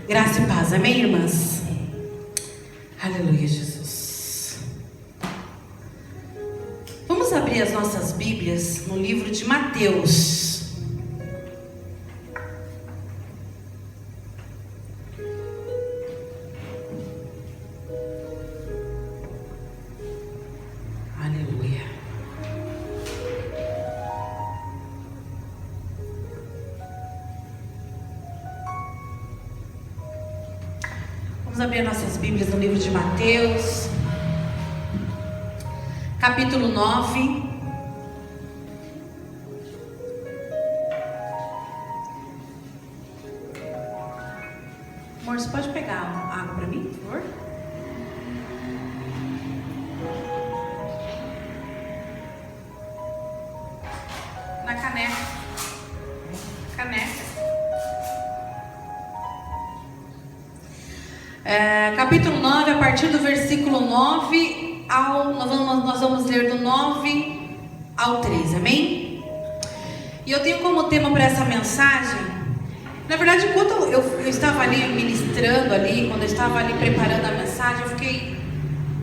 Graça e paz, amém, irmãs? Aleluia, Jesus. Vamos abrir as nossas Bíblias no livro de Mateus. Aleluia. Vamos abrir nossas Bíblias no livro de Mateus, capítulo 9. Amor, você pode pegar água para mim, por favor? Na caneca. Capítulo 9, a partir do versículo 9 nós vamos ler do 9 ao 13, amém? E eu tenho como tema para essa mensagem, na verdade, enquanto eu estava ali ministrando ali, quando eu estava ali preparando a mensagem, eu fiquei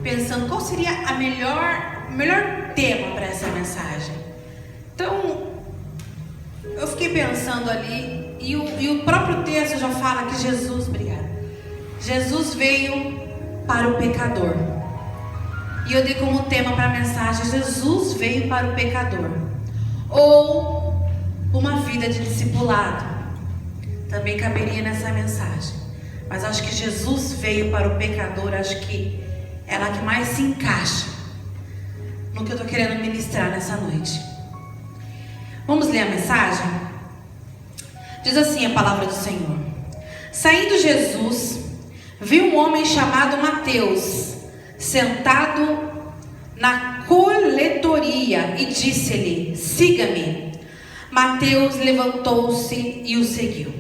pensando qual seria o melhor tema para essa mensagem. Então, eu fiquei pensando ali, e o próprio texto já fala que Jesus veio para o pecador. E eu dei como tema para a mensagem: Jesus veio para o pecador. Ou uma vida de discipulado. Também caberia nessa mensagem. Mas acho que Jesus veio para o pecador. Acho que é ela que mais se encaixa no que eu estou querendo ministrar nessa noite. Vamos ler a mensagem? Diz assim a palavra do Senhor: Saindo Jesus, viu um homem chamado Mateus sentado na coletoria e disse-lhe: Siga-me. Mateus levantou-se e o seguiu.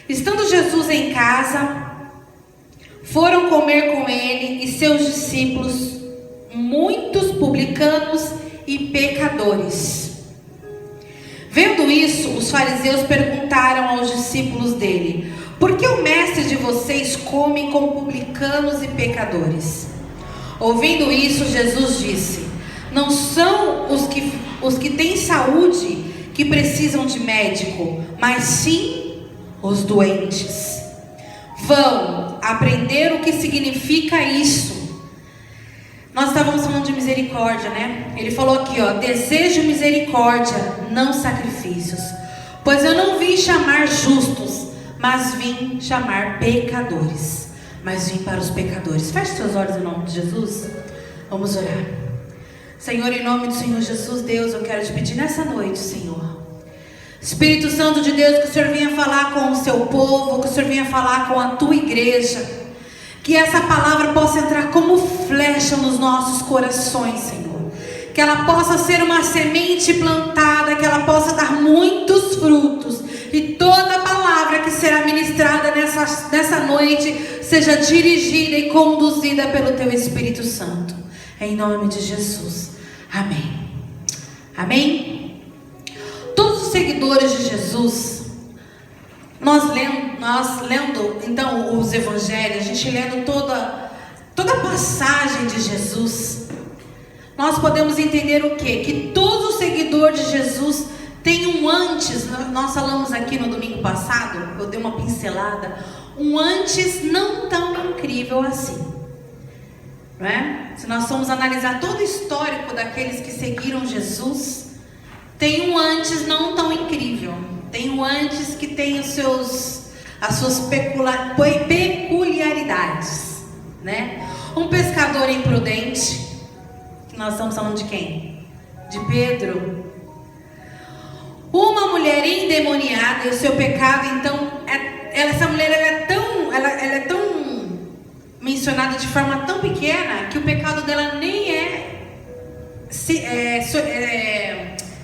Estando Jesus em casa, foram comer com ele e seus discípulos muitos publicanos e pecadores. Vendo isso, os fariseus perguntaram aos discípulos dele: Por que o mestre de vocês come com publicanos e pecadores? Ouvindo isso, Jesus disse: Não são os que têm saúde que precisam de médico, mas sim os doentes. Vão aprender o que significa isso. Nós estávamos falando de misericórdia, né? Ele falou aqui, desejo misericórdia, não sacrifícios. Pois eu não vim chamar justos, mas vim chamar pecadores. Mas vim para os pecadores. Feche seus olhos em nome de Jesus. Vamos orar. Senhor, em nome do Senhor Jesus, Deus, eu quero te pedir nessa noite, Senhor, Espírito Santo de Deus, que o Senhor venha falar com o seu povo, que o Senhor venha falar com a tua igreja, que essa palavra possa entrar como flecha nos nossos corações, Senhor, que ela possa ser uma semente plantada, que ela possa dar muitos frutos, e toda palavra que será ministrada nessa noite seja dirigida e conduzida pelo teu Espírito Santo, em nome de Jesus, amém. Amém? Todos os seguidores de Jesus, nós lendo então os evangelhos, a gente lendo toda a passagem de Jesus, nós podemos entender o quê? Que todo seguidor de Jesus tem um antes. Nós falamos aqui no domingo passado, eu dei uma pincelada, um antes não tão incrível assim, não é? Se nós formos analisar todo o histórico daqueles que seguiram Jesus, tem um antes não tão incrível. Tem um antes que tem as suas peculiaridades, né? Um pescador imprudente, que nós estamos falando de quem? De Pedro. Uma mulher endemoniada, e o seu pecado, então, essa mulher ela é tão mencionada de forma tão pequena, que o pecado dela nem é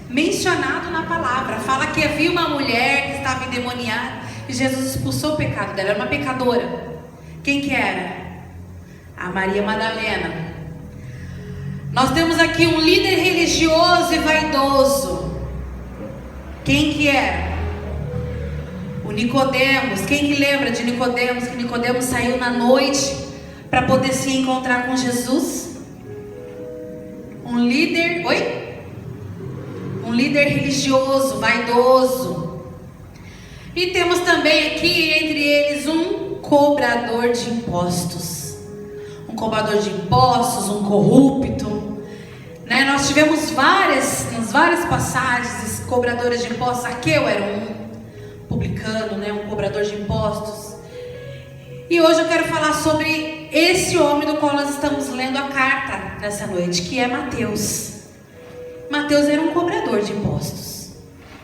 mencionado na palavra. Fala que havia uma mulher que estava endemoniada e Jesus expulsou o pecado dela. Era uma pecadora. Quem que era? A Maria Madalena. Nós temos aqui um líder religioso e vaidoso. Quem que era? O O Nicodemos, quem que lembra de Nicodemos? Que Nicodemos saiu na noite para poder se encontrar com Jesus. Um líder, um líder religioso, vaidoso. E temos também aqui entre eles um cobrador de impostos. Um cobrador de impostos, um corrupto. Né? Nós tivemos nas várias passagens, cobradores de impostos. Zaqueu era um publicano, né? Um cobrador de impostos. E hoje eu quero falar sobre esse homem do qual nós estamos lendo a carta nessa noite, que é Mateus. Mateus era um cobrador de impostos.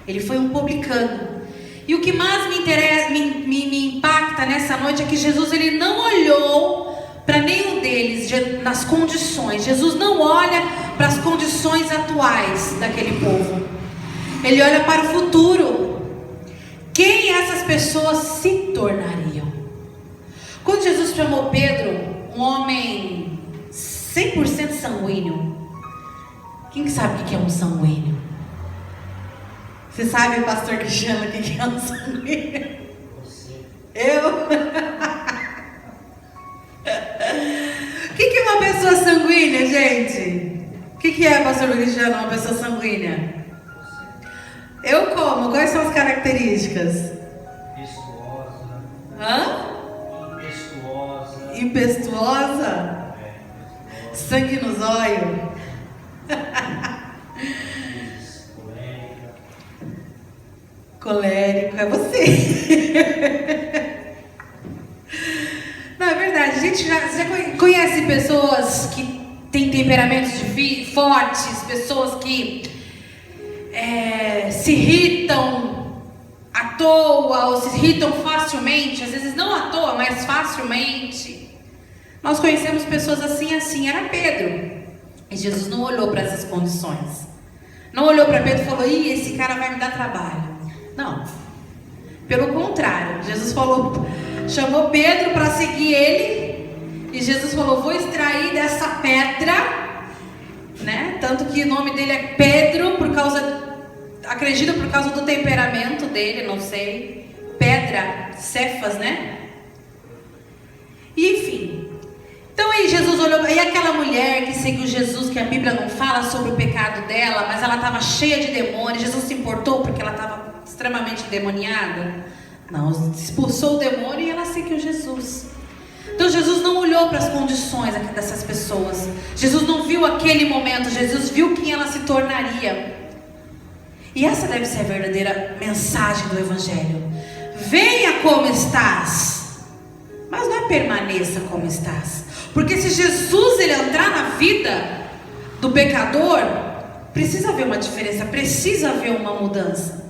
Ele foi um publicano. E o que mais me impacta nessa noite é que Jesus ele não olhou para nenhum deles nas condições. Jesus não olha para as condições atuais daquele povo. Ele olha para o futuro. Quem essas pessoas se tornariam? Quando Jesus chamou Pedro, um homem 100% sanguíneo. Quem sabe o que é um sanguíneo? Você sabe, pastor Cristiano, o que é um sanguíneo? Você. Eu? O que é uma pessoa sanguínea, gente? O que é, pastor Cristiano, uma pessoa sanguínea? Eu como? Quais são as características? Impetuosa. Hã? Impetuosa. Impetuosa? Sangue nos olhos? Colérico, é você. Não, é verdade. A gente já conhece pessoas que têm temperamentos fortes, pessoas que se irritam à toa ou se irritam facilmente, às vezes não à toa, mas facilmente. Nós conhecemos pessoas assim, era Pedro. E Jesus não olhou para essas condições. Não olhou para Pedro e falou: ih, esse cara vai me dar trabalho. Não. Pelo contrário, Jesus chamou Pedro para seguir ele. E Jesus falou: vou extrair dessa pedra, né? Tanto que o nome dele é Pedro, acredito por causa do temperamento dele, não sei. Pedra, Cefas, né? E enfim. Então aí Jesus olhou, e aquela mulher que seguiu Jesus, que a Bíblia não fala sobre o pecado dela, mas ela estava cheia de demônios. Jesus se importou porque ela estava extremamente endemoniada? Não, expulsou o demônio e ela seguiu Jesus. Então Jesus não olhou para as condições dessas pessoas. Jesus não viu aquele momento, Jesus viu quem ela se tornaria. E essa deve ser a verdadeira mensagem do Evangelho. Venha como estás, mas não permaneça como estás. Porque se Jesus ele entrar na vida do pecador, precisa haver uma diferença, precisa haver uma mudança.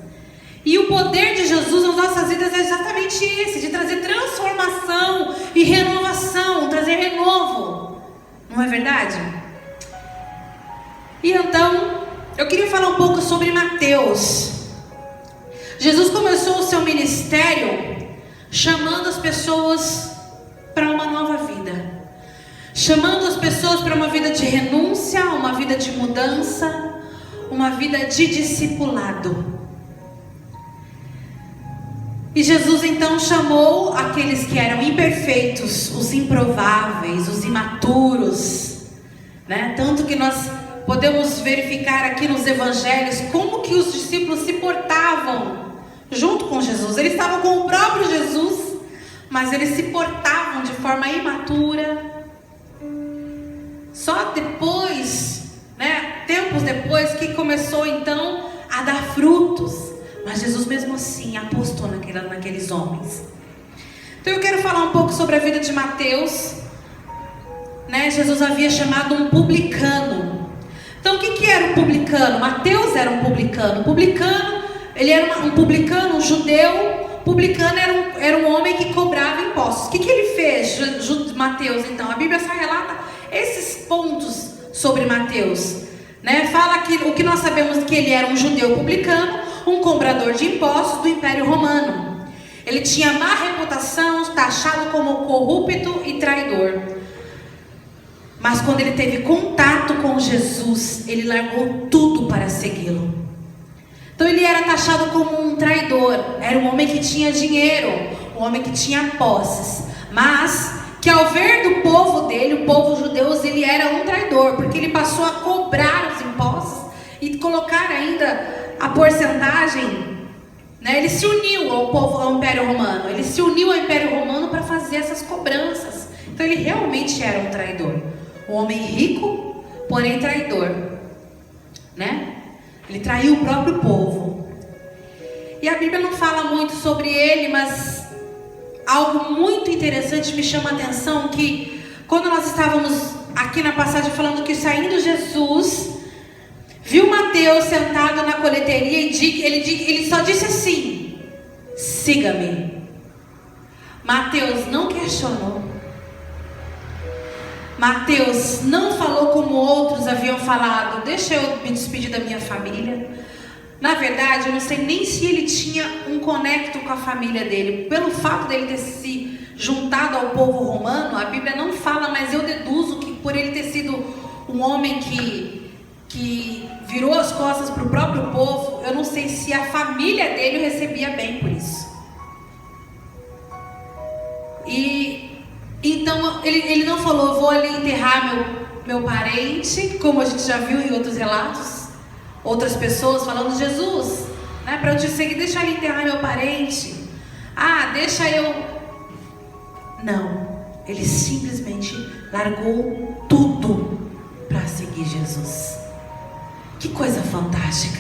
E o poder de Jesus nas nossas vidas é exatamente esse, de trazer transformação e renovação, trazer renovo. Não é verdade? E então, eu queria falar um pouco sobre Mateus. Jesus começou o seu ministério chamando as pessoas para uma nova vida. Chamando as pessoas para uma vida de renúncia, uma vida de mudança, uma vida de discipulado. E Jesus então chamou aqueles que eram imperfeitos, os improváveis, os imaturos, né? Tanto que nós podemos verificar aqui nos evangelhos como que os discípulos se portavam junto com Jesus. Eles estavam com o próprio Jesus, mas eles se portavam de forma imatura. Só depois, né, tempos depois, que começou então a dar frutos. Mas Jesus mesmo assim apostou naqueles homens. Então eu quero falar um pouco sobre a vida de Mateus, né? Jesus havia chamado um publicano. Então o que era o publicano? Mateus era um publicano. Ele era um publicano, um judeu. Publicano era um homem que cobrava impostos. O que ele fez, Mateus, então? A Bíblia só relata esses pontos sobre Mateus, né? Fala que o que nós sabemos, que ele era um judeu publicano, um cobrador de impostos do Império Romano. Ele tinha má reputação, taxado como corrupto e traidor. Mas quando ele teve contato com Jesus, ele largou tudo para segui-lo. Então ele era taxado como um traidor. Era um homem que tinha dinheiro, um homem que tinha posses, mas que ao ver do povo dele, o povo judeu, ele era um traidor, porque ele passou a cobrar os impostos e colocar ainda a porcentagem, né? Ele se uniu ao Império Romano, ele se uniu ao Império Romano para fazer essas cobranças. Então ele realmente era um traidor, um homem rico, porém traidor, né? Ele traiu o próprio povo. E a Bíblia não fala muito sobre ele, mas algo muito interessante me chama a atenção, que quando nós estávamos aqui na passagem falando que saindo Jesus viu Mateus sentado na coleteria e ele só disse assim: siga-me. Mateus não questionou. Mateus não falou como outros haviam falado: deixa eu me despedir da minha família. Na verdade, eu não sei nem se ele tinha um conecto com a família dele. Pelo fato dele ter se juntado ao povo romano, a Bíblia não fala, mas eu deduzo que por ele ter sido um homem que virou as costas para o próprio povo, eu não sei se a família dele o recebia bem por isso. E então ele não falou: vou ali enterrar meu parente, como a gente já viu em outros relatos. Outras pessoas falando: Jesus, né, para eu te seguir, deixa eu enterrar meu parente. Deixa eu... Não, ele simplesmente largou tudo para seguir Jesus. Que coisa fantástica.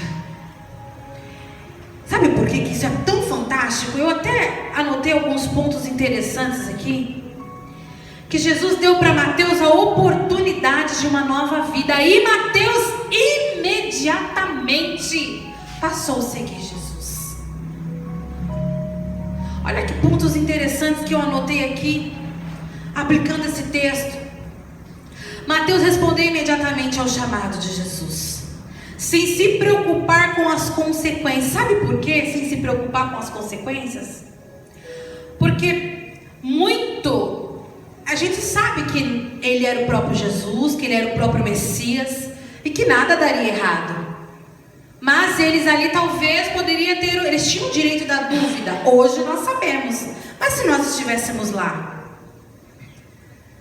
Sabe por que isso é tão fantástico? Eu até anotei alguns pontos interessantes aqui. Que Jesus deu para Mateus a oportunidade de uma nova vida. E Mateus imediatamente passou a seguir Jesus. Olha que pontos interessantes que eu anotei aqui, aplicando esse texto. Mateus respondeu imediatamente ao chamado de Jesus, sem se preocupar com as consequências. Sabe por quê? Sem se preocupar com as consequências? Porque a gente sabe que ele era o próprio Jesus, que ele era o próprio Messias e que nada daria errado. Mas eles ali talvez eles tinham o direito da dúvida. Hoje nós sabemos. Mas se nós estivéssemos lá,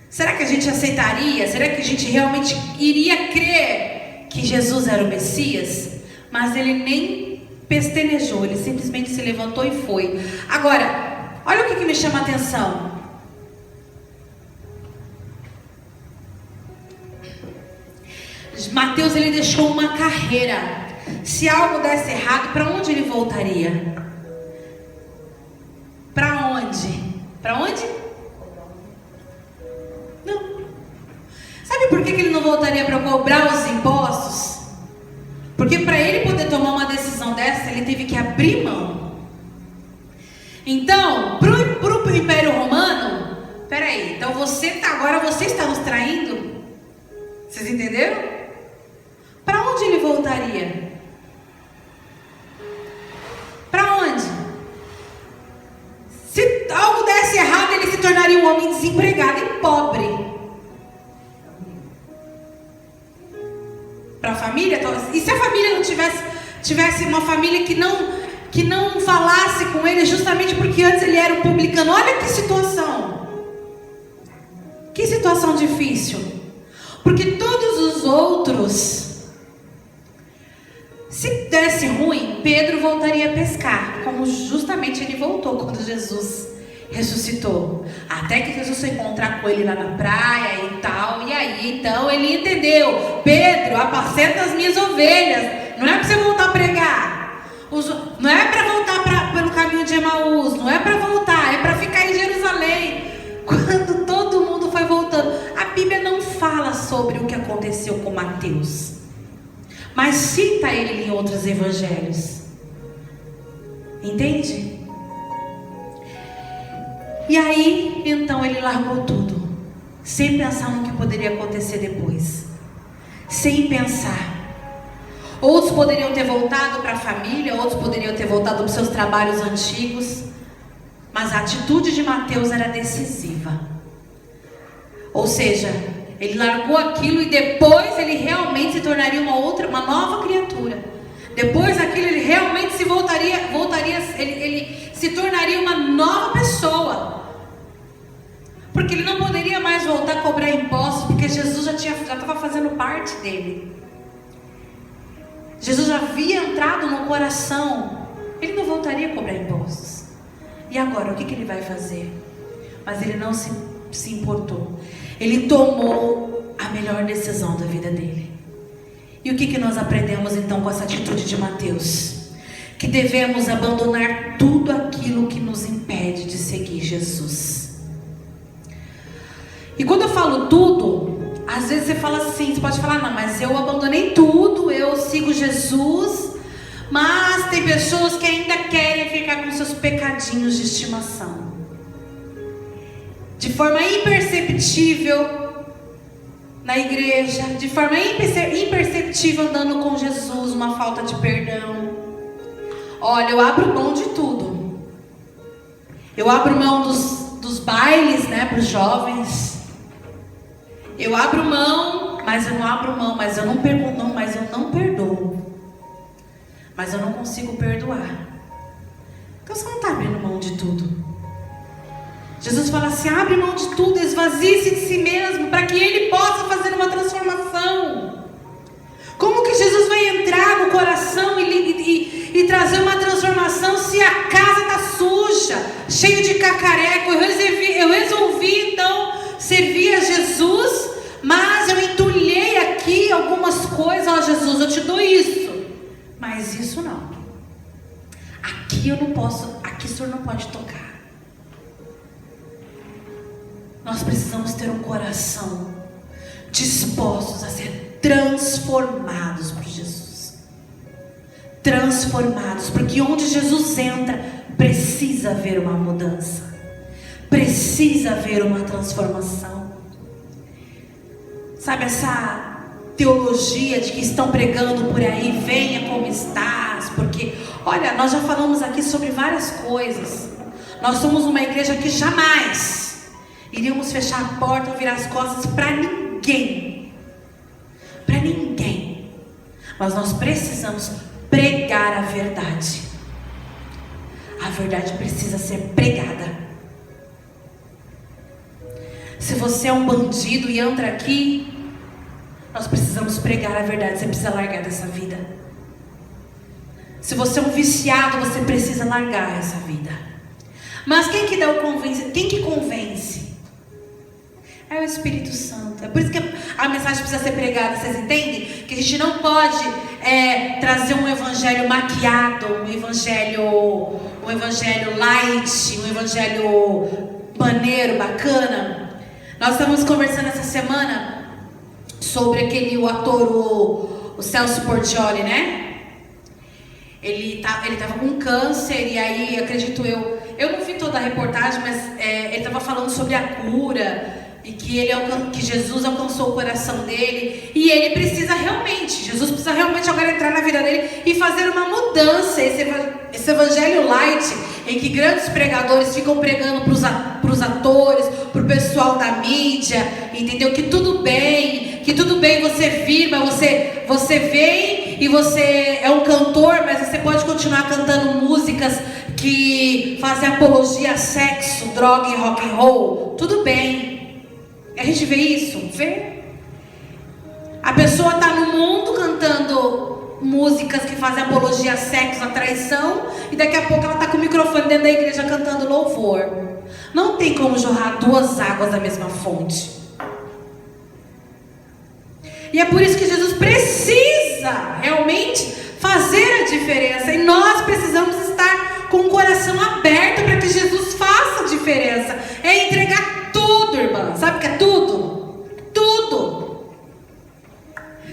será que a gente aceitaria? Será que a gente realmente iria crer que Jesus era o Messias? Mas ele nem pestanejou, ele simplesmente se levantou e foi. Agora, olha o que me chama a atenção. Mateus, ele deixou uma carreira. Se algo desse errado, para onde ele voltaria? Para onde? Para onde? Não. Sabe por que ele não voltaria para cobrar os impostos? Porque para ele poder tomar uma decisão dessa, ele teve que abrir mão. Então, para o Império Romano, peraí, então agora você está nos traindo? Vocês entenderam? Para onde ele voltaria? Para onde? Se algo desse errado, ele se tornaria um homem desempregado e pobre. Para a família? E se a família não tivesse uma família que não falasse com ele, justamente porque antes ele era um publicano? Olha que situação. Que situação difícil. Porque todos os outros, se desse ruim, Pedro voltaria a pescar, como justamente ele voltou quando Jesus ressuscitou. Até que Jesus foi encontrar com ele lá na praia e tal. E aí, então, ele entendeu: Pedro, apacenta as minhas ovelhas. Não é para você voltar a pregar. Não é para voltar pelo caminho de Emaús. Não é para voltar, é para ficar em Jerusalém. Quando todo mundo foi voltando. A Bíblia não fala sobre o que aconteceu com Mateus, mas cita ele em outros evangelhos. Entende? E aí, então, ele largou tudo, sem pensar no que poderia acontecer depois. Sem pensar. Outros poderiam ter voltado para a família, outros poderiam ter voltado para os seus trabalhos antigos. Mas a atitude de Mateus era decisiva. Ou seja, ele largou aquilo e depois ele realmente se tornaria uma nova criatura. Depois daquilo ele realmente ele se tornaria uma nova pessoa. Porque ele não poderia mais voltar a cobrar impostos, porque Jesus já estava fazendo parte dele. Jesus já havia entrado no coração. Ele não voltaria a cobrar impostos. E agora, o que ele vai fazer? Mas ele não se importou. Ele tomou a melhor decisão da vida dele. E o que nós aprendemos então com essa atitude de Mateus? Que devemos abandonar tudo aquilo que nos impede de seguir Jesus. E quando eu falo tudo, às vezes você fala assim, você pode falar, não, mas eu abandonei tudo, eu sigo Jesus, mas tem pessoas que ainda querem ficar com seus pecadinhos de estimação. De forma imperceptível na igreja, de forma imperceptível andando com Jesus, uma falta de perdão. Olha, eu abro mão de tudo. Eu abro mão dos bailes, né, para os jovens. Eu abro mão, mas eu não abro mão, mas eu não pergunto, não, mas eu não perdoo. Mas eu não consigo perdoar. Então você não está abrindo mão de tudo. Jesus fala assim, abre mão de tudo, esvazie-se de si mesmo, para que Ele possa fazer uma transformação. Como que Jesus vai entrar no coração e trazer uma transformação se a casa está suja, cheia de cacareco? Eu resolvi então servir a Jesus, mas eu entulhei aqui algumas coisas. Ó, Jesus, eu te dou isso, mas isso não. Aqui eu não posso, aqui o Senhor não pode tocar. Nós precisamos ter um coração dispostos a ser transformados por Jesus. Transformados, porque onde Jesus entra, precisa haver uma mudança. Precisa haver uma transformação. Sabe essa teologia de que estão pregando por aí, venha como estás, porque, olha, nós já falamos aqui sobre várias coisas. Nós somos uma igreja que jamais iríamos fechar a porta ou virar as costas para ninguém. Para ninguém. Mas nós precisamos pregar a verdade. A verdade precisa ser pregada. Se você é um bandido e entra aqui, nós precisamos pregar a verdade. Você precisa largar dessa vida. Se você é um viciado, você precisa largar essa vida. Mas quem que dá o convence? Quem que convence? É o Espírito Santo. É por isso que a mensagem precisa ser pregada. Vocês entendem? Que a gente não pode trazer um evangelho maquiado, um evangelho light, um evangelho maneiro, bacana. Nós estamos conversando essa semana sobre o ator, o Celso Portiolli, né? Ele estava com câncer e aí, acredito eu não vi toda a reportagem, mas ele estava falando sobre a cura e que Jesus alcançou o coração dele e ele precisa realmente, Jesus precisa realmente agora entrar na vida dele e fazer uma mudança. Esse evangelho light, em que grandes pregadores ficam pregando para os atores, para o pessoal da mídia, entendeu? Que tudo bem você vir, mas você vem e você é um cantor, mas você pode continuar cantando músicas que fazem apologia a sexo, droga e rock and roll. Tudo bem. A gente vê isso? Vê? A pessoa está no mundo cantando músicas que fazem apologia a sexo, a traição, e daqui a pouco ela está com o microfone dentro da igreja cantando louvor. Não tem como jorrar duas águas da mesma fonte. E é por isso que Jesus precisa realmente fazer a diferença. E nós precisamos estar com o coração aberto para que Jesus faça a diferença. É entregar tudo, irmã. Sabe o que é tudo? Tudo.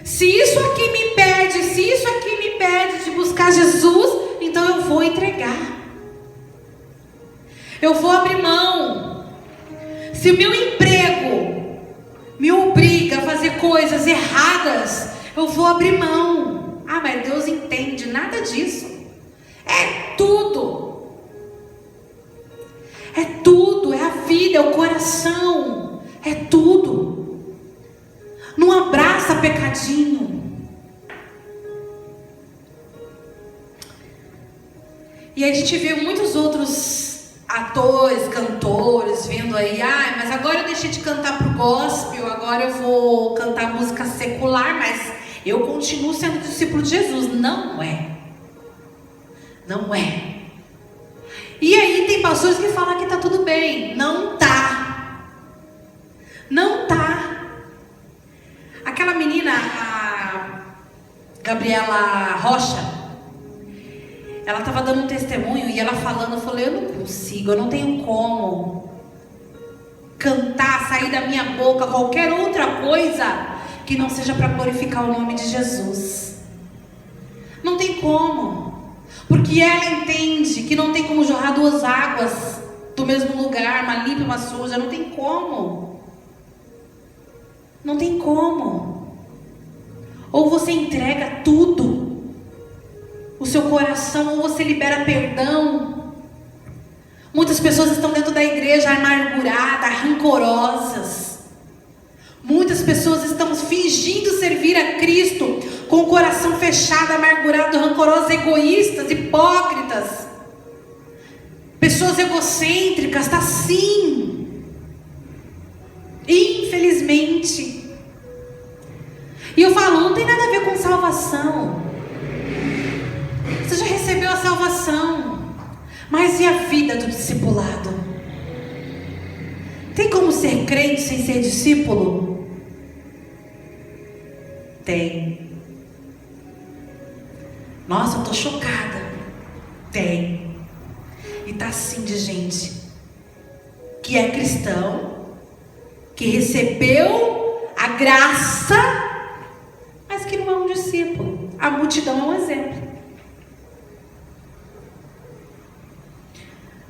Se isso aqui me impede de buscar Jesus, então eu vou entregar. Eu vou abrir mão. Se o meu emprego me obriga a fazer coisas erradas, eu vou abrir mão. Ah, mas Deus entende. Nada disso. É tudo. É tudo. É a vida, é o coração. É tudo. Não abraça pecadinho. E aí a gente vê muitos outros atores, cantores, vindo aí, mas agora eu deixei de cantar pro gospel, agora eu vou cantar música secular, mas eu continuo sendo discípulo de Jesus. Não é. Não é. E aí tem pastores que falam que tá tudo bem. Não tá. Não tá. Aquela menina, a Gabriela Rocha, ela estava dando um testemunho e ela falando, eu falei, eu não consigo, eu não tenho como cantar, sair da minha boca qualquer outra coisa que não seja para glorificar o nome de Jesus. Não tem como, porque ela entende que não tem como jorrar duas águas do mesmo lugar, uma limpa e uma suja, não tem como. Não tem como. Ou você entrega tudo, o seu coração, ou você libera perdão. Muitas pessoas estão dentro da igreja amarguradas, rancorosas. Muitas pessoas estão fingindo servir a Cristo com o coração fechado, amargurado, rancorosos, egoístas, hipócritas. Pessoas egocêntricas, está assim. Infelizmente. E eu falo, não tem nada a ver com salvação. Você já recebeu a salvação, mas e a vida do discipulado? Tem como ser crente sem ser discípulo? Tem. Nossa, eu tô chocada. Tem. E tá assim de gente que é cristão, que recebeu a graça, mas que não é um discípulo. A multidão é um exemplo.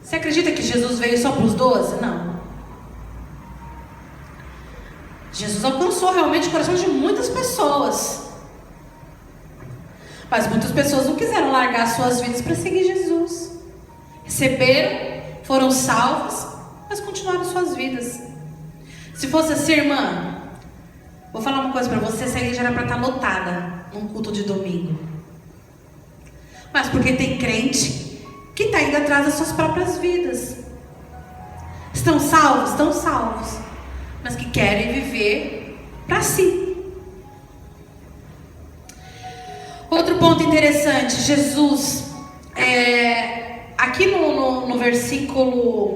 Você acredita que Jesus veio só para os 12? Não. Jesus alcançou realmente o coração de muitas pessoas. Mas muitas pessoas não quiseram largar suas vidas para seguir Jesus. Receberam, foram salvos, mas continuaram suas vidas. Se fosse assim, irmã, vou falar uma coisa para você, essa igreja era para estar lotada num culto de domingo. Mas porque tem crente que está indo atrás das suas próprias vidas. Estão salvos? Estão salvos. Mas que querem viver para si. Outro ponto interessante, Jesus, aqui no versículo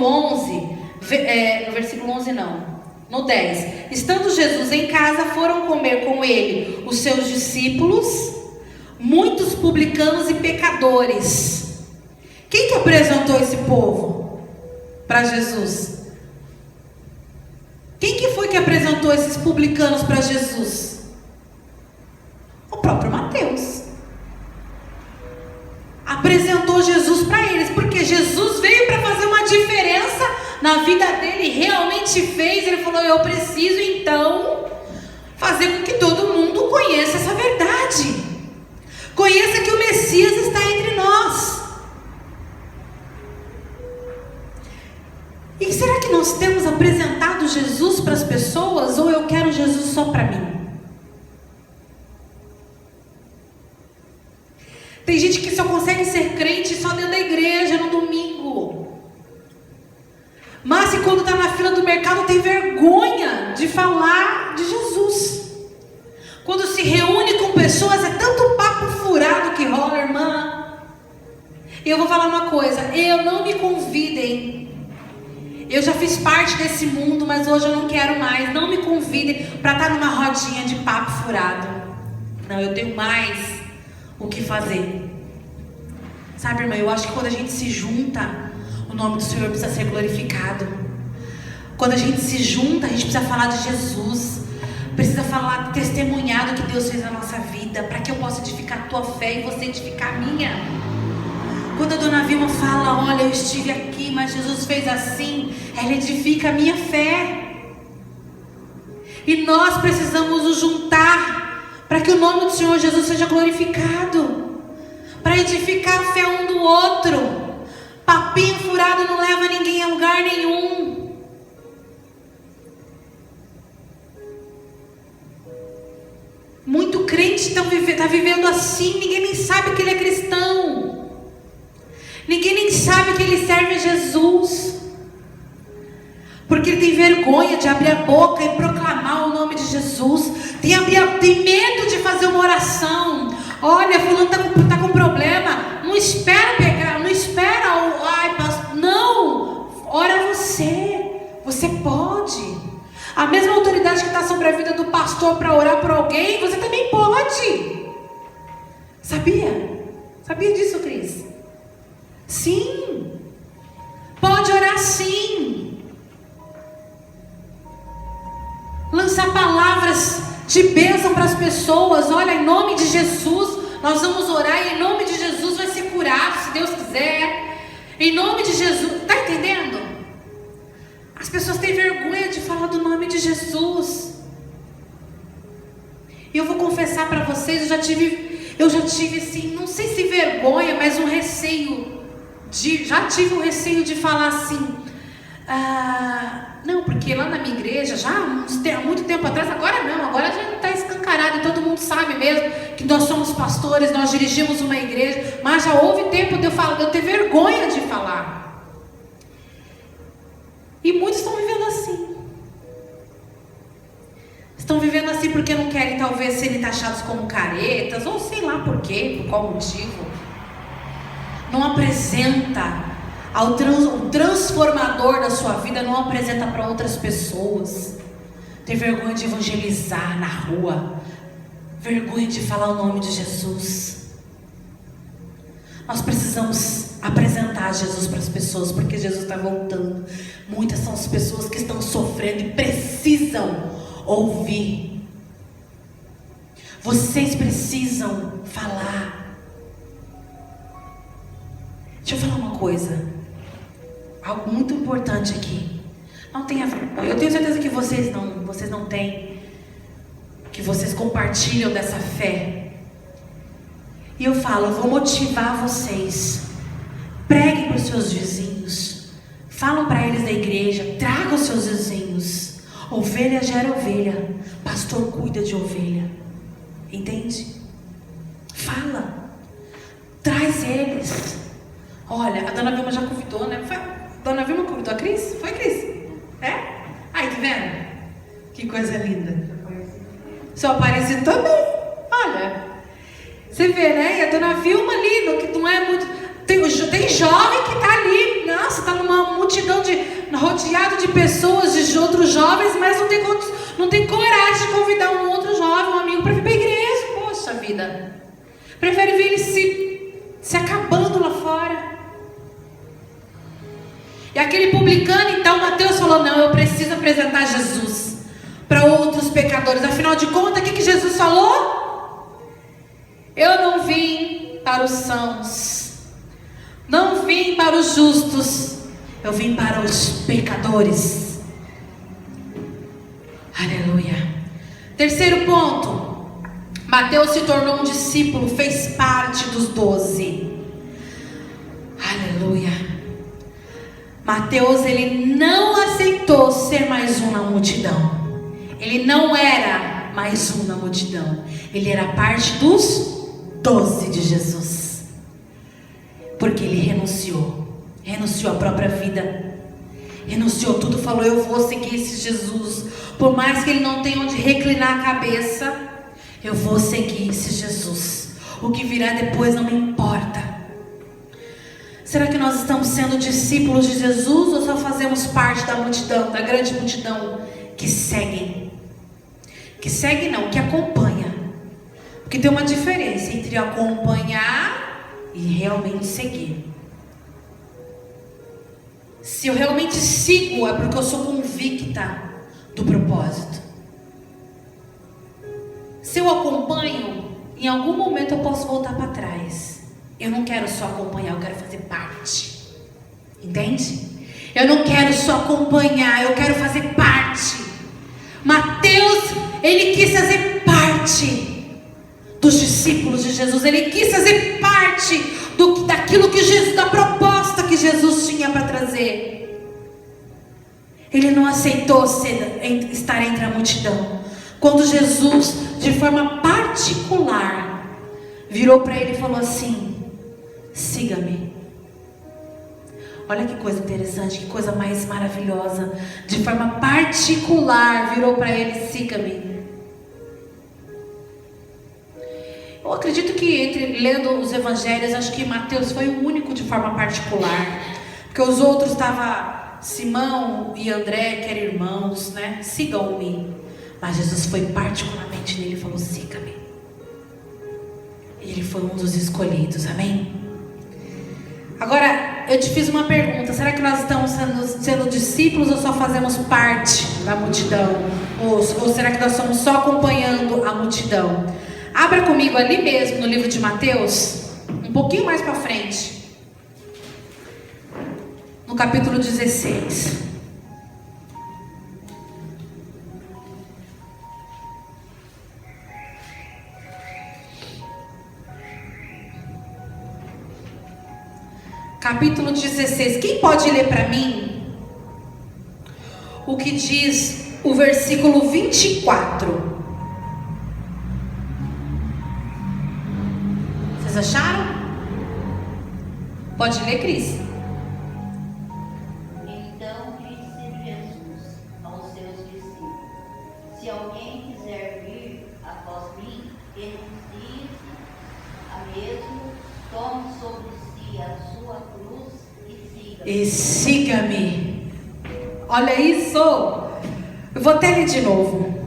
11, no versículo 11 não, no 10. Estando Jesus em casa, foram comer com ele os seus discípulos, muitos publicanos e pecadores. Quem que apresentou esse povo para Jesus? Quem que foi que apresentou esses publicanos para Jesus? O próprio Mateus. Apresentou Jesus para eles, porque Jesus veio para fazer uma diferença na vida dele, realmente fez. Ele falou, eu preciso então fazer com que todo mundo conheça essa verdade. Conheça que o Messias está entre nós. E será que nós temos apresentado Jesus para as pessoas, ou eu quero Jesus só para mim? Tem gente que só consegue ser crente só dentro da igreja no domingo. Mas e quando está na fila do mercado tem vergonha de falar de Jesus. Quando se reúne com pessoas, é tanto papo furado que rola, irmã. E eu vou falar uma coisa, não me convidem. Eu já fiz parte desse mundo, mas hoje eu não quero mais. Não me convidem para estar numa rodinha de papo furado. Não, eu tenho mais o que fazer. Sabe, irmã, eu acho que quando a gente se junta, o nome do Senhor precisa ser glorificado. Quando a gente se junta, a gente precisa falar de Jesus. Precisa falar, testemunhar do que Deus fez na nossa vida, para que eu possa edificar a tua fé e você edificar a minha. Quando a dona Vilma fala, olha, eu estive aqui, mas Jesus fez assim, ela edifica a minha fé. E nós precisamos nos juntar para que o nome do Senhor Jesus seja glorificado, para edificar a fé um do outro. Papinho furado não leva ninguém a lugar nenhum. Muito crente crente tá vivendo assim, ninguém nem sabe que ele é cristão. Ninguém nem sabe que ele serve a Jesus. Porque ele tem vergonha de abrir a boca e proclamar o nome de Jesus. Tem medo de fazer uma oração. Olha, fulano tá com problema. Não espera pegar, não espera. Ai, pastor, não. Ora você. Você pode. A mesma autoridade que está sobre a vida do pastor para orar por alguém, você também pode. Sabia? Sabia disso, Cris? Sim. Pode orar sim. Lançar palavras de bênção para as pessoas. Olha, em nome de Jesus, nós vamos orar e em nome de Jesus vai ser curado, se Deus quiser. Em nome de Jesus. Está entendendo? As pessoas têm vergonha de falar do nome de Jesus. E eu vou confessar para vocês, eu já tive assim, não sei se vergonha, mas um receio já tive um receio de falar assim. Não, porque lá na minha igreja, já há muito tempo atrás, agora não, agora já está escancarado e todo mundo sabe mesmo que nós somos pastores, nós dirigimos uma igreja, mas já houve tempo de eu ter vergonha de falar. E muitos estão vivendo assim. Estão vivendo assim porque não querem talvez serem taxados como caretas, ou sei lá por quê, por qual motivo. Não apresenta o transformador da sua vida, não apresenta para outras pessoas. Tem vergonha de evangelizar na rua, vergonha de falar o nome de Jesus. Nós precisamos apresentar Jesus para as pessoas, porque Jesus está voltando. Muitas são as pessoas que estão sofrendo e precisam ouvir. Vocês precisam falar. Deixa eu falar uma coisa, algo muito importante aqui. Não tenha vergonha. Eu tenho certeza que vocês não têm, que vocês compartilham dessa fé. E eu falo, eu vou motivar vocês. Preguem para os seus vizinhos. Falam para eles da igreja. Tragam os seus vizinhos. Ovelha gera ovelha. Pastor cuida de ovelha. Entende? Fala. Traz eles. Olha, a dona Vilma já convidou, né? A dona Vilma convidou a Cris? Foi, Cris? É? Aí, tá vendo? Que coisa linda. Seu Aparecido também. Olha. Você vê, né? E a dona Vilma ali, que não é muito... Tem jovem que está ali, nossa, está numa multidão rodeado de pessoas, de outros jovens, mas não tem coragem de convidar um outro jovem, um amigo, para vir para a igreja. Poxa vida. Prefere ver ele se acabando lá fora. E aquele publicano, então, Mateus falou, não, eu preciso apresentar Jesus para outros pecadores. Afinal de contas, o que Jesus falou? Eu não vim para os sãos, não vim para os justos, eu vim para os pecadores. Aleluia. Terceiro ponto, Mateus se tornou um discípulo, fez parte dos 12. Aleluia. Mateus, ele não aceitou ser mais um na multidão. Ele não era mais um na multidão. Ele era parte dos 12 de Jesus. Porque ele renunciou à própria vida, renunciou tudo, falou, eu vou seguir esse Jesus, por mais que ele não tenha onde reclinar a cabeça, eu vou seguir esse Jesus, o que virá depois não me importa. Será que nós estamos sendo discípulos de Jesus, ou só fazemos parte da multidão, da grande multidão que seguem? Que segue não, que acompanha. Porque tem uma diferença entre acompanhar e realmente seguir. Se eu realmente sigo, é porque eu sou convicta do propósito. Se eu acompanho, em algum momento eu posso voltar para trás. Eu não quero só acompanhar, eu quero fazer parte. Entende? Eu não quero só acompanhar, eu quero fazer parte. Mateus, ele quis fazer parte dos discípulos de Jesus. Ele quis fazer parte daquilo que Jesus, da proposta que Jesus tinha para trazer. Ele não aceitou estar entre a multidão. Quando Jesus, de forma particular, virou para ele e falou assim: siga-me. Olha que coisa interessante, que coisa mais maravilhosa. De forma particular, virou para ele: siga-me. Eu acredito que lendo os evangelhos, acho que Mateus foi o único de forma particular, porque os outros estavam Simão e André, que eram irmãos, né? Sigam-me. Mas Jesus foi particularmente nele e falou: siga-me. Ele foi um dos escolhidos, amém? Agora, eu te fiz uma pergunta: será que nós estamos sendo discípulos ou só fazemos parte da multidão? Ou será que nós estamos só acompanhando a multidão? Abra comigo ali mesmo no livro de Mateus, um pouquinho mais para frente, no capítulo 16. Capítulo 16. Quem pode ler para mim o que diz o versículo 24? Vocês acharam? Pode ler, Cris. Então disse Jesus aos seus discípulos: se alguém quiser vir após mim, renuncie-se a mesmo, tome sobre si a sua cruz e siga-me. Olha isso. Eu vou até ler de novo.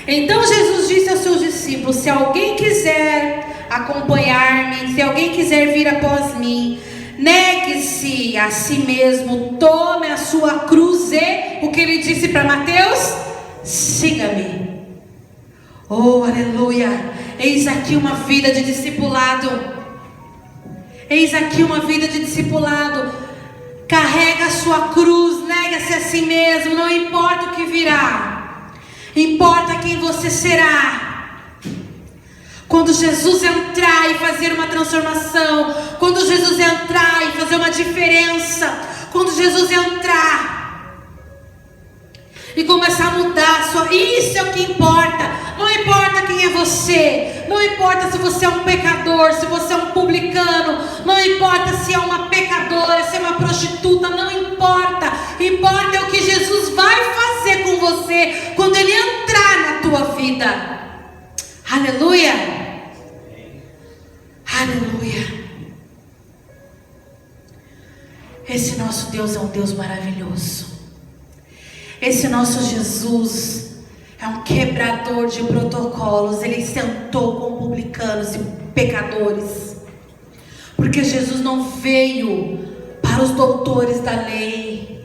Então Jesus disse aos seus discípulos: se alguém quiser acompanhar-me, se alguém quiser vir após mim, negue-se a si mesmo, tome a sua cruz e, o que ele disse para Mateus? Siga-me. Oh, aleluia. Eis aqui uma vida de discipulado. Eis aqui uma vida de discipulado. Carrega a sua cruz, nega-se a si mesmo, não importa o que virá. Importa quem você será. Quando Jesus entrar e fazer uma transformação, quando Jesus entrar e fazer uma diferença, quando Jesus entrar e começar a mudar a sua... Isso é o que importa. Não importa quem é você, não importa se você é um pecador, se você é um publicano, não importa se é uma pecadora, se é uma prostituta, não importa. Importa é o que Jesus vai fazer com você quando Ele entrar na tua vida. Aleluia. Aleluia. Esse nosso Deus é um Deus maravilhoso. Esse nosso Jesus é um quebrador de protocolos. Ele sentou com publicanos e pecadores, porque Jesus não veio para os doutores da lei,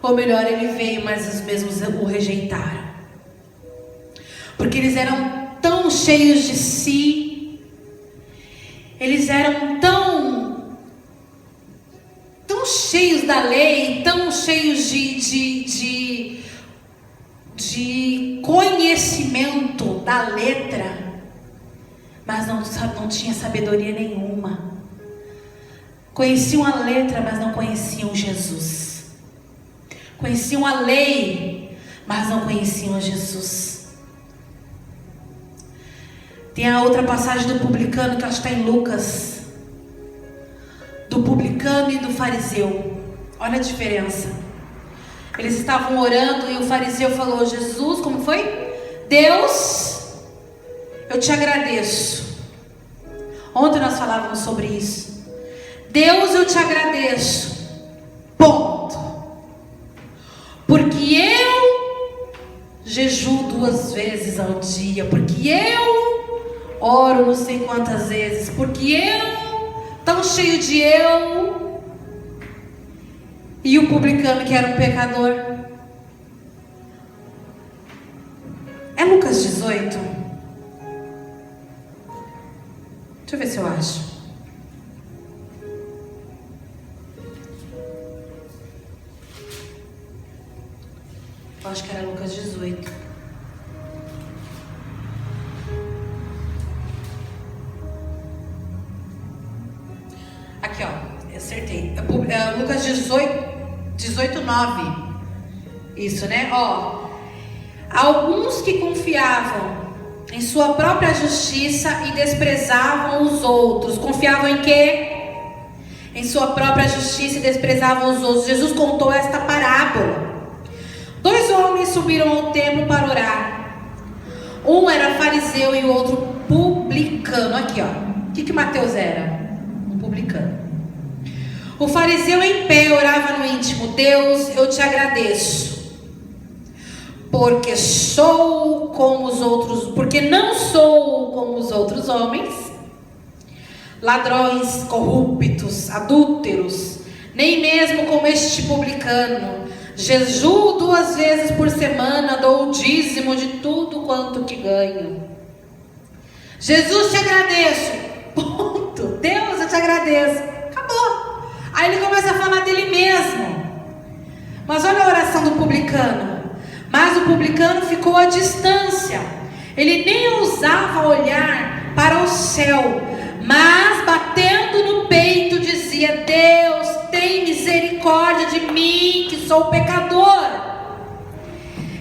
ou melhor, ele veio, mas os mesmos o rejeitaram, porque eles eram tão cheios de si, eles eram tão cheios da lei, tão cheios de conhecimento da letra, mas não tinha sabedoria nenhuma. Conheciam a letra, mas não conheciam Jesus. Conheciam a lei, mas não conheciam Jesus. Tem a outra passagem do publicano, que acho que está em Lucas, do publicano e do fariseu. Olha a diferença. Eles estavam orando e o fariseu falou: Jesus, como foi? Deus, eu te agradeço. Ontem nós falávamos sobre isso. Deus, eu te agradeço. Ponto. Porque eu jejuo 2 vezes ao dia. Porque eu oro não sei quantas vezes. Porque eu, tão cheio de eu. E o publicano, que era um pecador. É Lucas 18. Deixa eu ver se eu acho. Eu acho que era Lucas 18. Aqui, ó. Eu acertei. Lucas 18, 9. Isso, né? Ó. Alguns que confiavam em sua própria justiça e desprezavam os outros. Confiavam em quê? Em sua própria justiça e desprezavam os outros. Jesus contou esta parábola. 2 homens subiram ao templo para orar. Um era fariseu e o outro publicano. Aqui, ó. O que Mateus era? Um publicano. O fariseu em pé orava no íntimo: Deus, eu te agradeço, porque não sou como os outros homens, ladrões, corruptos, adúlteros, nem mesmo como este publicano. Jejuo 2 vezes por semana, dou o dízimo de tudo quanto que ganho. Jesus, te agradeço. Ponto. Deus, eu te agradeço. Acabou. Aí ele começa a falar dele mesmo. Mas olha a oração do publicano. Mas o publicano ficou à distância. Ele nem ousava olhar para o céu, mas batendo no peito dizia: Deus, tem misericórdia de mim, que sou pecador.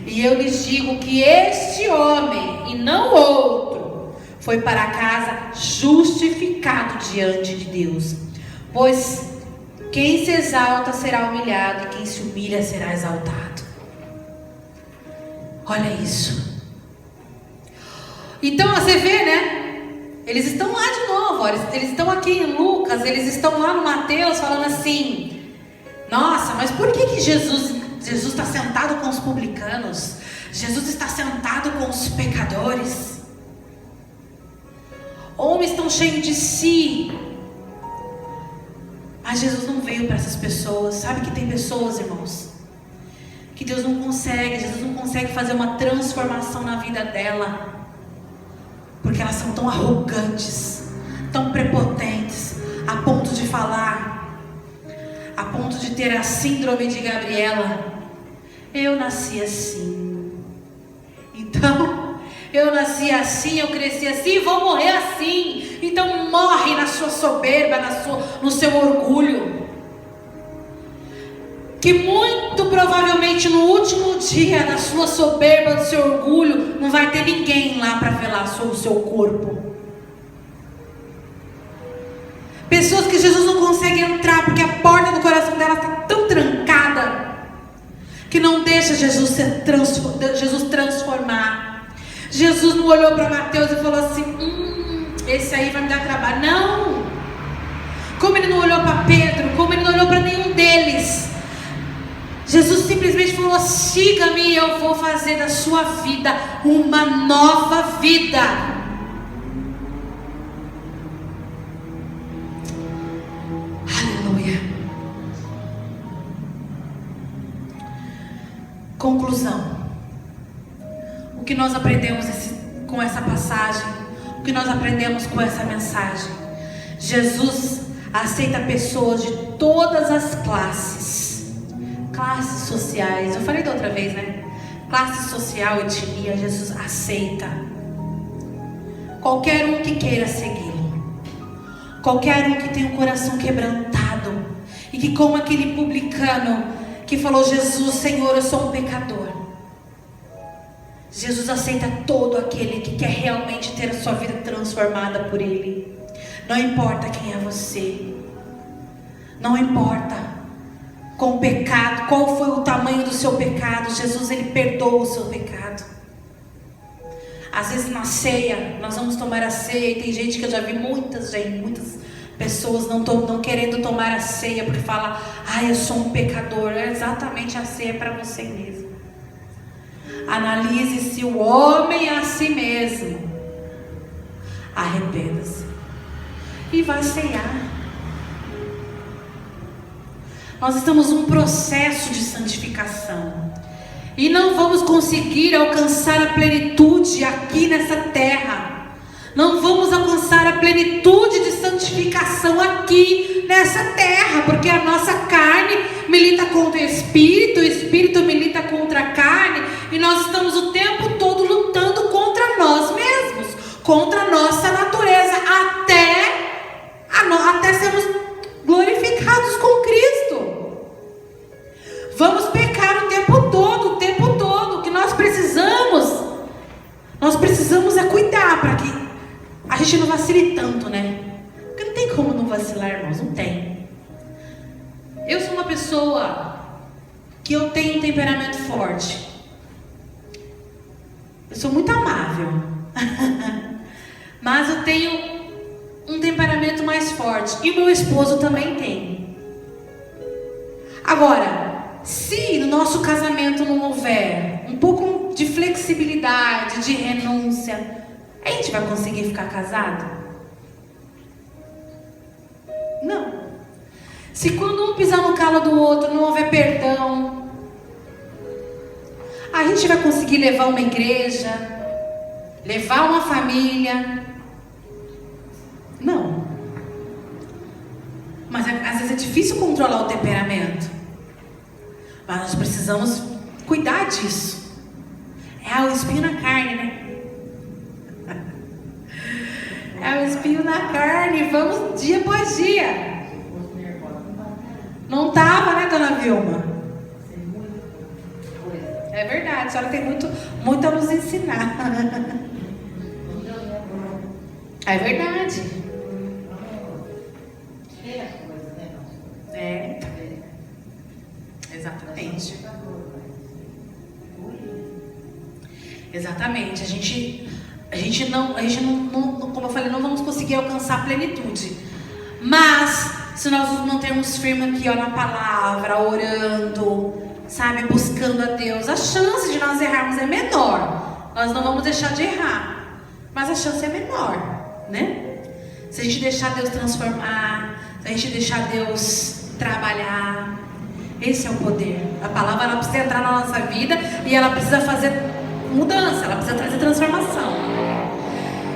E eu lhes digo que este homem, e não outro, foi para casa justificado diante de Deus. Pois quem se exalta será humilhado, e quem se humilha será exaltado. Olha isso. Então você vê, né? Eles estão lá de novo, eles estão aqui em Lucas, eles estão lá no Mateus falando assim: nossa, mas por que Jesus está sentado com os publicanos? Jesus está sentado com os pecadores. Homens estão cheios de si. Mas Jesus não veio para essas pessoas. Sabe que tem pessoas, irmãos, que Jesus não consegue fazer uma transformação na vida dela, porque elas são tão arrogantes, tão prepotentes, a ponto de falar, a ponto de ter a síndrome de Gabriela: eu nasci assim, então eu nasci assim, eu cresci assim, vou morrer assim. Então morre na sua soberba, no seu orgulho, que muito provavelmente no último dia, na sua soberba, no seu orgulho, não vai ter ninguém lá para velar sobre o seu corpo. Pessoas que Jesus não consegue entrar, porque a porta do coração dela está tão trancada, que não deixa Jesus transformar. Jesus não olhou para Mateus e falou assim: esse aí vai me dar trabalho. Não. Como ele não olhou para Pedro, como ele não olhou para nenhum deles, Jesus simplesmente falou: siga-me e eu vou fazer da sua vida uma nova vida. Aleluia. Conclusão. O que nós aprendemos com essa passagem? O que nós aprendemos com essa mensagem? Jesus aceita pessoas de todas as classes sociais. Eu falei da outra vez, né? Classe social, etnia. Jesus aceita qualquer um que queira segui-lo, qualquer um que tenha um coração quebrantado, e que, como aquele publicano que falou: Jesus, Senhor, eu sou um pecador. Jesus aceita todo aquele que quer realmente ter a sua vida transformada por Ele. Não importa quem é você, não importa com o pecado, qual foi o tamanho do seu pecado. Jesus, Ele perdoa o seu pecado. Às vezes na ceia, nós vamos tomar a ceia, e tem gente que eu já vi muitas pessoas não querendo tomar a ceia, porque fala: eu sou um pecador. É exatamente, a ceia para você mesmo. Analise-se o homem a si mesmo, arrependa-se e vai ceiar. Nós estamos num processo de santificação, e não vamos conseguir alcançar a plenitude aqui nessa terra. Não vamos alcançar a plenitude de santificação aqui nessa terra, porque a nossa carne milita contra o espírito milita contra a carne, e nós estamos o tempo todo lutando contra nós mesmos, contra a nossa natureza, até sermos glorificados com Cristo. Vamos pecar o tempo todo. O que nós precisamos gente não vacile tanto, né? Porque não tem como não vacilar, irmãos, não tem. Eu sou uma pessoa que eu tenho um temperamento forte. Eu sou muito amável. Mas eu tenho um temperamento mais forte. E o meu esposo também tem. Agora, se no nosso casamento não houver um pouco de flexibilidade, de renúncia, a gente vai conseguir ficar casado? Não. Se quando um pisar no calo do outro não houver perdão, a gente vai conseguir levar uma igreja, levar uma família? Não. Mas às vezes é difícil controlar o temperamento. Mas nós precisamos cuidar disso. É o espinho na carne, né? É o espinho na carne. Vamos dia após dia. Não estava, né, dona Vilma? É verdade, a senhora tem muito a nos ensinar. É verdade. É. Exatamente. Exatamente. A gente não, como eu falei, não vamos conseguir alcançar a plenitude. Mas se nós nos mantermos firmes aqui, ó, na palavra, orando, sabe, buscando a Deus, a chance de nós errarmos é menor. Nós não vamos deixar de errar, mas a chance é menor, né? Se a gente deixar Deus transformar, se a gente deixar Deus trabalhar, esse é o poder. A palavra, ela precisa entrar na nossa vida e ela precisa fazer mudança, ela precisa trazer transformação.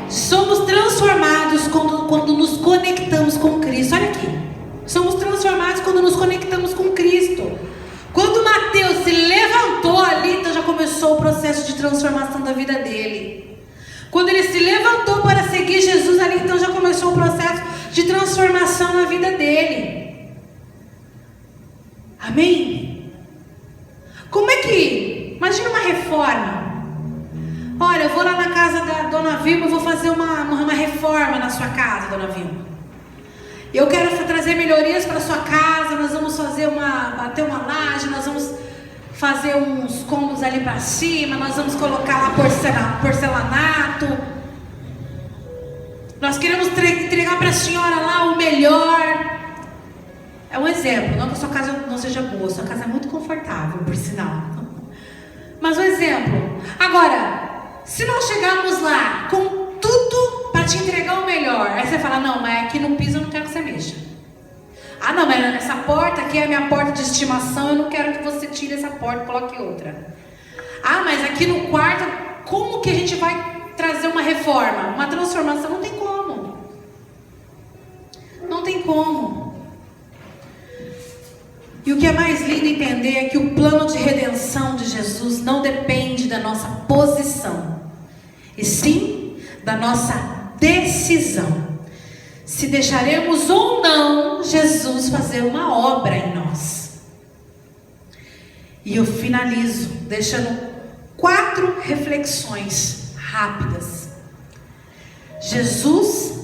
Somos transformados quando nos conectamos com Cristo. Olha aqui. Somos transformados quando nos conectamos com Cristo. Quando Mateus se levantou ali, então já começou o processo de transformação da vida dele. Quando ele se levantou para seguir Jesus ali, então já começou o processo de transformação na vida dele. Amém? Como é que... Imagina uma reforma. Olha, eu vou lá na casa da dona Vilma, eu vou fazer uma reforma na sua casa, dona Vilma. Eu quero trazer melhorias para a sua casa, nós vamos bater uma laje, nós vamos fazer uns cômodos ali para cima, nós vamos colocar lá porcelanato. Nós queremos entregar para a senhora lá o melhor. É um exemplo, não que a sua casa não seja boa, a sua casa é muito confortável, por sinal. Mas um exemplo. Agora, se nós chegarmos lá com tudo para te entregar o melhor, aí você fala, não, mas aqui no piso eu não quero que você mexa. Ah, não, mas essa porta aqui é a minha porta de estimação, eu não quero que você tire essa porta e coloque outra. Ah, mas aqui no quarto, como que a gente vai trazer uma reforma, uma transformação? Não tem como. Não tem como. E o que é mais lindo entender é que o plano de redenção de Jesus não depende da nossa posição, e sim da nossa decisão. Se deixaremos ou não Jesus fazer uma obra em nós. E eu finalizo deixando 4 reflexões rápidas. Jesus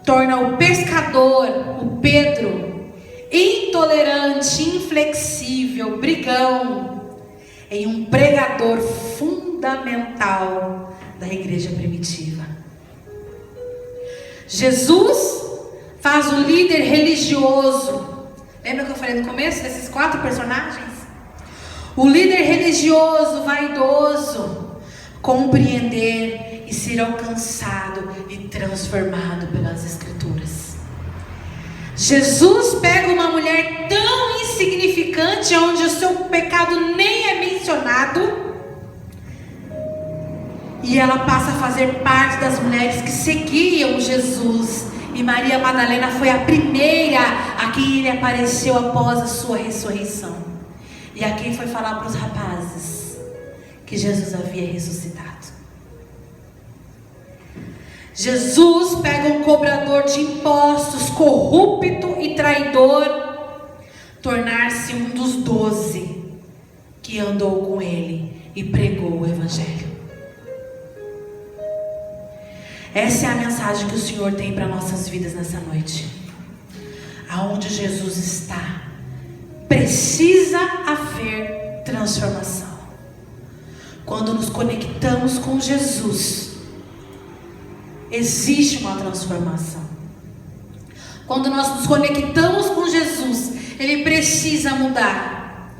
torna o pescador, o Pedro, intolerante, inflexível, brigão, em um pregador fundamental da igreja primitiva. Jesus faz o líder religioso. Lembra que eu falei no começo desses 4 personagens? O líder religioso, vaidoso, compreender e ser alcançado e transformado pelas Escrituras. Jesus pega uma mulher tão insignificante, onde o seu pecado nem é mencionado, e ela passa a fazer parte das mulheres que seguiam Jesus. E Maria Madalena foi a primeira a quem ele apareceu após a sua ressurreição. E a quem foi falar para os rapazes que Jesus havia ressuscitado. Jesus pega um cobrador de impostos, corrupto e traidor, tornar-se um dos 12 que andou com ele e pregou o Evangelho. Essa é a mensagem que o Senhor tem para nossas vidas nessa noite. Aonde Jesus está, precisa haver transformação. Quando nos conectamos com Jesus, existe uma transformação. Quando nós nos conectamos com Jesus, Ele precisa mudar.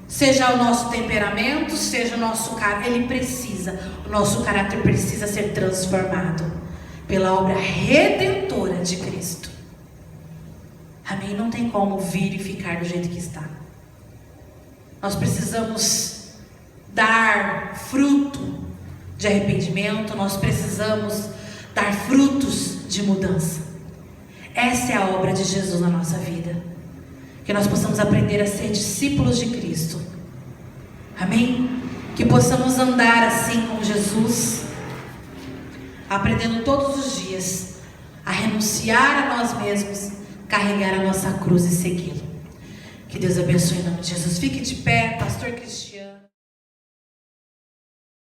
Seja o nosso temperamento, seja o nosso caráter, o nosso caráter precisa ser transformado pela obra redentora de Cristo. Amém? Não tem como vir e ficar do jeito que está. Nós precisamos dar fruto de arrependimento, nós precisamos dar frutos de mudança. Essa é a obra de Jesus na nossa vida. Que nós possamos aprender a ser discípulos de Cristo. Amém? Que possamos andar assim com Jesus, aprendendo todos os dias a renunciar a nós mesmos, carregar a nossa cruz e segui-lo. Que Deus abençoe em nome de Jesus. Fique de pé, Pastor Cristiano.